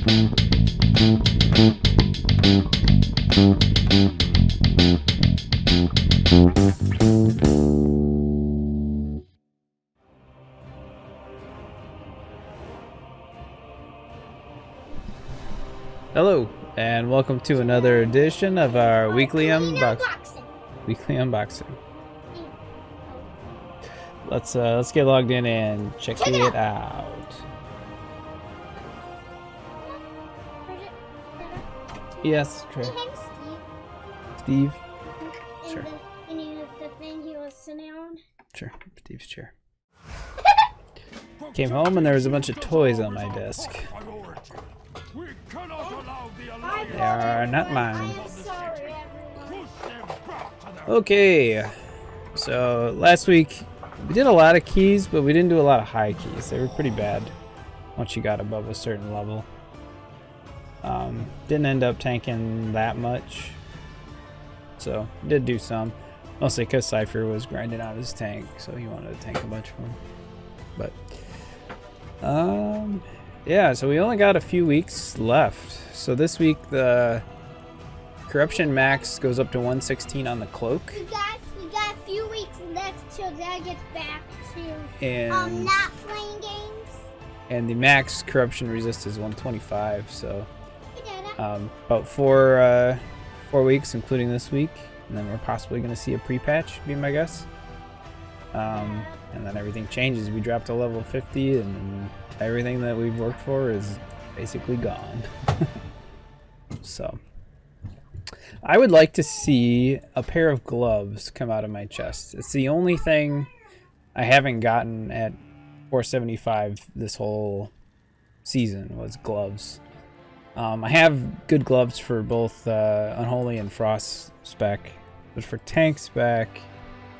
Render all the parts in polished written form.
Hello, and welcome to another edition of our weekly unboxing. Let's get logged in and check it out. Yes, Trey. Steve. Sure. The thing he was sitting on. Sure, Steve's chair. Came home and there was a bunch of toys on my desk. They are not mine. Okay, so last week we did a lot of keys, but we didn't do a lot of high keys. They were pretty bad once you got above a certain level. Didn't end up tanking that much, so did do some. Mostly because Cypher was grinding out his tank, so he wanted to tank a bunch of them. But yeah, so we only got a few weeks left. So this week the corruption max goes up to 116 on the cloak. We got a few weeks left till Dad gets back to and not playing games. And the max corruption resist is 125. So about four weeks, including this week, and then we're possibly going to see a pre-patch, be my guess. And then everything changes. We drop to level 50, and everything that we've worked for is basically gone. So I would like to see a pair of gloves come out of my chest. It's the only thing I haven't gotten at 475 this whole season was gloves. I have good gloves for both Unholy and Frost spec, but for tank spec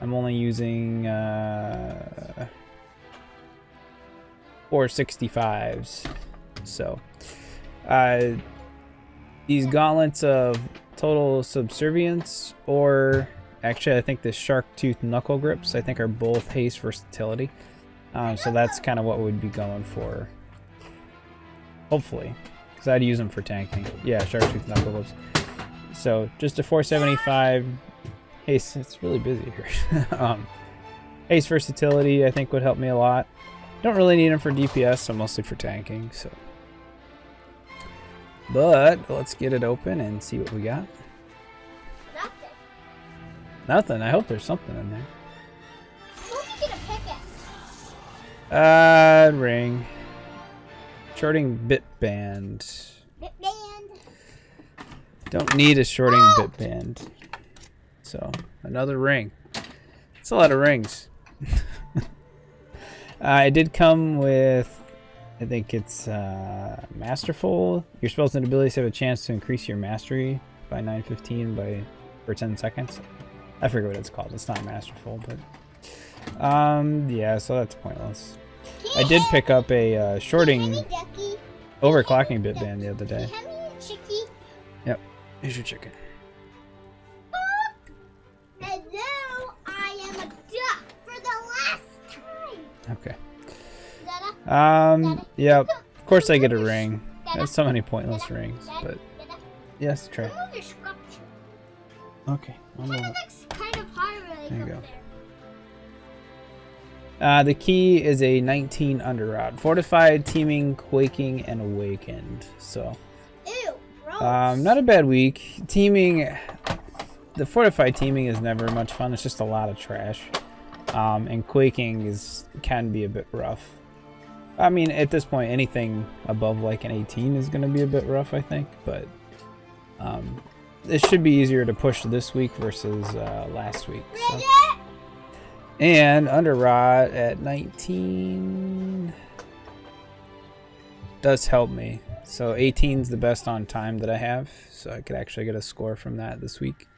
I'm only using 465s. So these gauntlets of total subservience, or actually I think the shark tooth knuckle grips, I think are both haste versatility. So that's kind of what we'd be going for, hopefully, because I'd use them for tanking. Yeah, shark tooth knuckle grips. So just a 475 haste. It's really busy here. Haste versatility I think would help me a lot. Don't really need them for DPS, so mostly for tanking. So, but let's get it open and see what we got. Nothing. Nothing. I hope there's something in there. Let me get a pickaxe. Ring. Shorting bit band. Bit band. Don't need a shorting bit band. So another ring. It's a lot of rings. It did come with, I think it's Masterful. Your spells and abilities have a chance to increase your mastery by 915 for 10 seconds. I forget what it's called. It's not Masterful, but yeah, so that's pointless. I did pick up a shorting overclocking bit band the other day. Yep, here's your chicken. And now I am a duck for the last time. Okay. Dada, yeah, of course I get a ring. There's so many pointless rings, but yes, try. Okay, I'll move it. Kind of hard really. There you go. The key is a 19 Underrod. Fortified, Teaming, Quaking, and Awakened. So, ew, gross. not a bad week. Teaming, the Fortified Teaming is never much fun. It's just a lot of trash. And Quaking can be a bit rough. I mean, at this point, anything above like an 18 is going to be a bit rough, I think. But it should be easier to push this week versus last week. So. And Underrod at 19 does help me. So 18 is the best on time that I have. So I could actually get a score from that this week.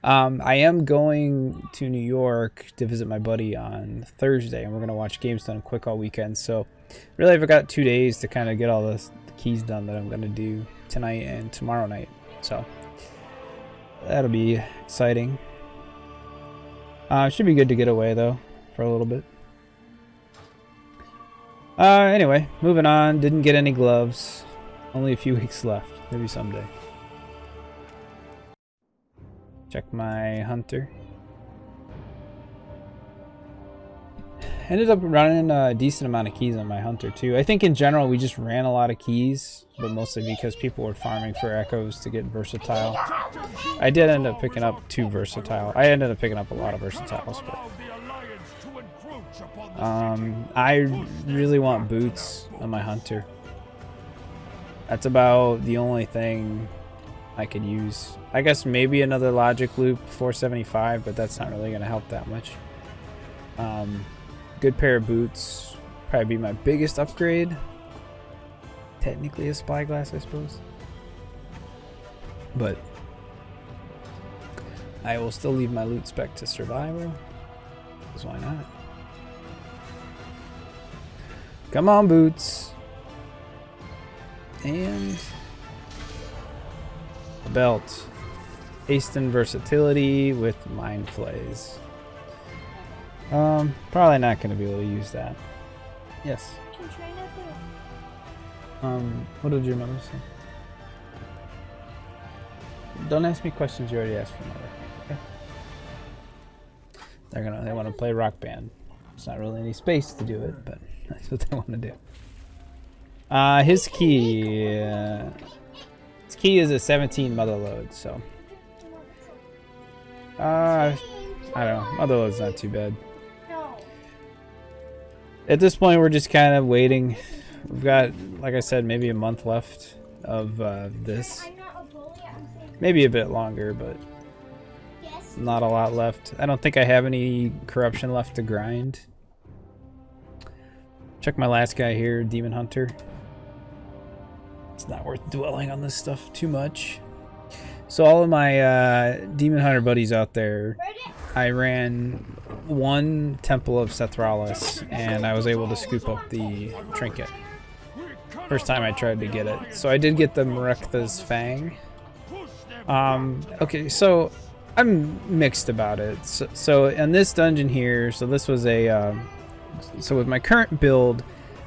I am going to New York to visit my buddy on Thursday, and we're going to watch games done quick all weekend. So really I've got 2 days to kind of get all the keys done that I'm going to do tonight and tomorrow night. So that'll be exciting. Should be good to get away though for a little bit. Anyway, moving on. Didn't get any gloves. Only a few weeks left. Maybe someday. Check my hunter. Ended up running a decent amount of keys on my hunter too. I think in general we just ran a lot of keys, but mostly because people were farming for echoes to get versatile. I did end up picking up 2 versatile. I ended up picking up a lot of versatiles, but I really want boots on my hunter. That's about the only thing I could use. I guess maybe another logic loop 475, but that's not really going to help that much. Good pair of boots, probably be my biggest upgrade. Technically a spyglass, I suppose. But I will still leave my loot spec to survival, because why not? Come on, boots. And a belt. Haste and versatility with mind flays. Probably not going to be able to use that. Yes. What did your mother say? Don't ask me questions you already asked your mother. Okay. They want to play Rock Band. There's not really any space to do it, but that's what they want to do. His key is a 17 mother load, so I don't know. Mother load's not too bad. At this point, we're just kind of waiting. We've got, like I said, maybe a month left of this. Maybe a bit longer, but not a lot left. I don't think I have any corruption left to grind. Check my last guy here, Demon Hunter. It's not worth dwelling on this stuff too much. So all of my Demon Hunter buddies out there, I ran 1 Temple of Sethralis, and I was able to scoop up the trinket. First time I tried to get it. So I did get the Merektha's Fang. Okay, so I'm mixed about it. So in this dungeon here, so this was a... so with my current build,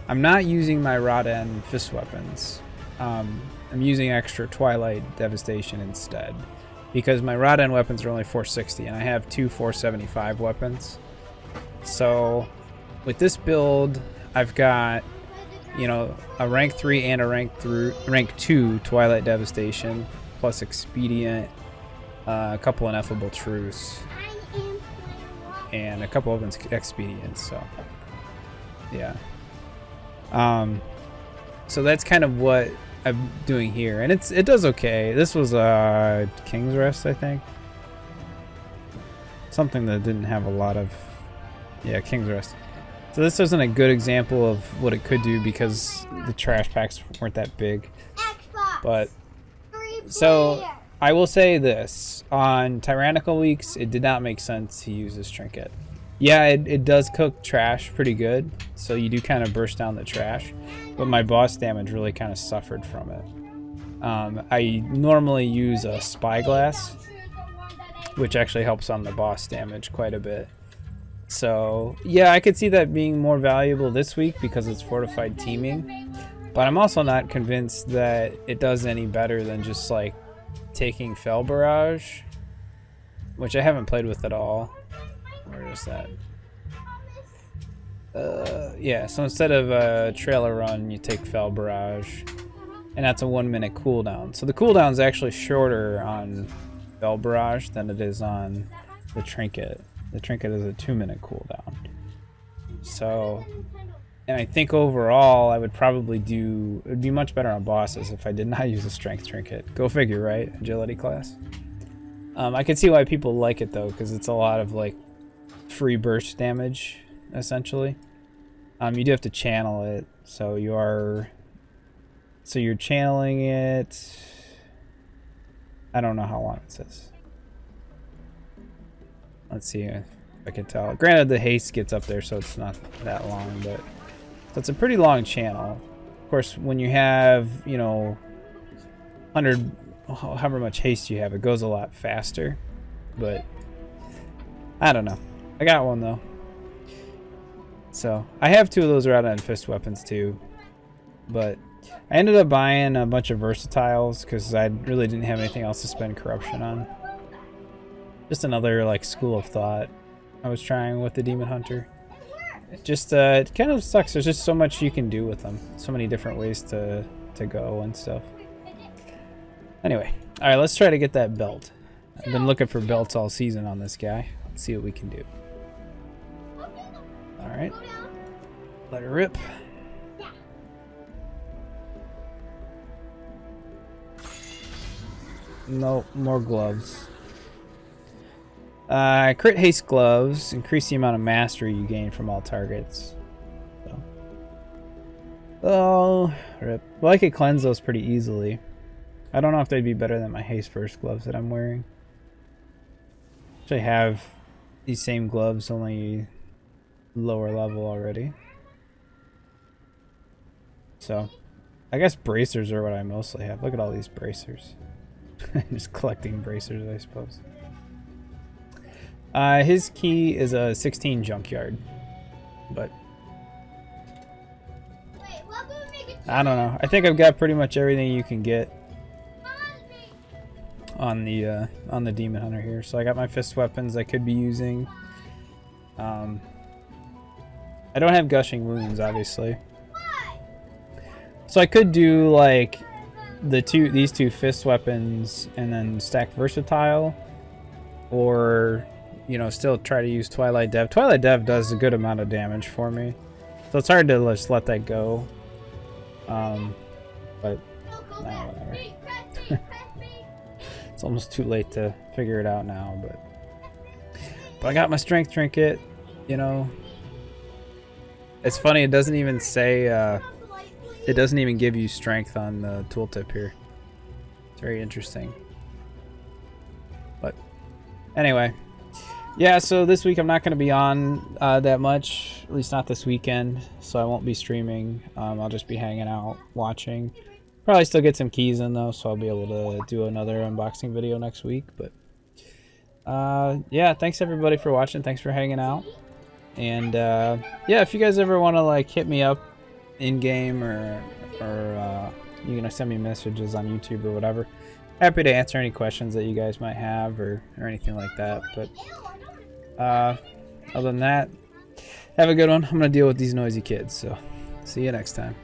I'm not using my Rod End fist weapons. I'm using extra Twilight Devastation instead, because my Rod End weapons are only 460 and I have 2 475 weapons. So with this build, I've got, you know, a rank 3 and a rank 2 Twilight Devastation, plus Expedient, a couple Ineffable Truce, and a couple of Expedients, so yeah. So that's kind of what I'm doing here, and it does okay. This was King's Rest, I think. Something that didn't have a lot of... Yeah, King's Rest. So this isn't a good example of what it could do because the trash packs weren't that big. But, so, I will say this. On Tyrannical Weeks, it did not make sense to use this trinket. Yeah, it does cook trash pretty good, so you do kind of burst down the trash, but my boss damage really kind of suffered from it. I normally use a Spyglass, which actually helps on the boss damage quite a bit. So, yeah, I could see that being more valuable this week because it's fortified teaming, but I'm also not convinced that it does any better than just, like, taking Fell Barrage, which I haven't played with at all. Where is that? Yeah, so instead of a Trailer Run, you take Fell Barrage, and that's a 1-minute cooldown. So the cooldown's actually shorter on Fell Barrage than it is on the Trinket. The Trinket is a 2-minute cooldown. So, and I think overall, I would probably do... It would be much better on bosses if I did not use a Strength Trinket. Go figure, right? Agility class. I can see why people like it, though, because it's a lot of, like, free burst damage, essentially. You do have to channel it, so you're channeling it. I don't know how long it says. Let's see if I can tell. Granted, the haste gets up there, so it's not that long, but so it's a pretty long channel. Of course, when you have, you know, 100, however much haste you have, it goes a lot faster. But I don't know. I got one though. So I have 2 of those Rod End fist weapons too, but I ended up buying a bunch of versatiles because I really didn't have anything else to spend corruption on. Just another like school of thought I was trying with the Demon Hunter. It just it kind of sucks. There's just so much you can do with them. So many different ways to go and stuff. Anyway, all right, let's try to get that belt. I've been looking for belts all season on this guy. Let's see what we can do. All right, let her rip. No more gloves. Crit haste gloves increase the amount of mastery you gain from all targets. So. Oh, rip. Well, I could cleanse those pretty easily. I don't know if they'd be better than my haste first gloves that I'm wearing. Actually, have these same gloves, only lower level already. So, I guess bracers are what I mostly have. Look at all these bracers. Just collecting bracers, I suppose. His key is a 16 junkyard, but I don't know. I think I've got pretty much everything you can get on the Demon Hunter here. So I got my fist weapons I could be using. I don't have gushing wounds, obviously, so I could do like these two fist weapons and then stack versatile, or you know, still try to use Twilight Dev. Twilight Dev does a good amount of damage for me, so it's hard to just let that go. But nah, whatever. It's almost too late to figure it out now, but I got my strength trinket, you know. It's funny, it doesn't even say it doesn't even give you strength on the tooltip here. It's very interesting. But anyway, yeah, so this week I'm not going to be on that much, at least not this weekend, so I won't be streaming. I'll just be hanging out, watching. Probably still get some keys in though, so I'll be able to do another unboxing video next week. But yeah, thanks everybody for watching. Thanks for hanging out. And yeah, if you guys ever want to like hit me up in game, or you can send me messages on YouTube or whatever, happy to answer any questions that you guys might have or anything like that. But other than that, have a good one. I'm gonna deal with these noisy kids, so see you next time.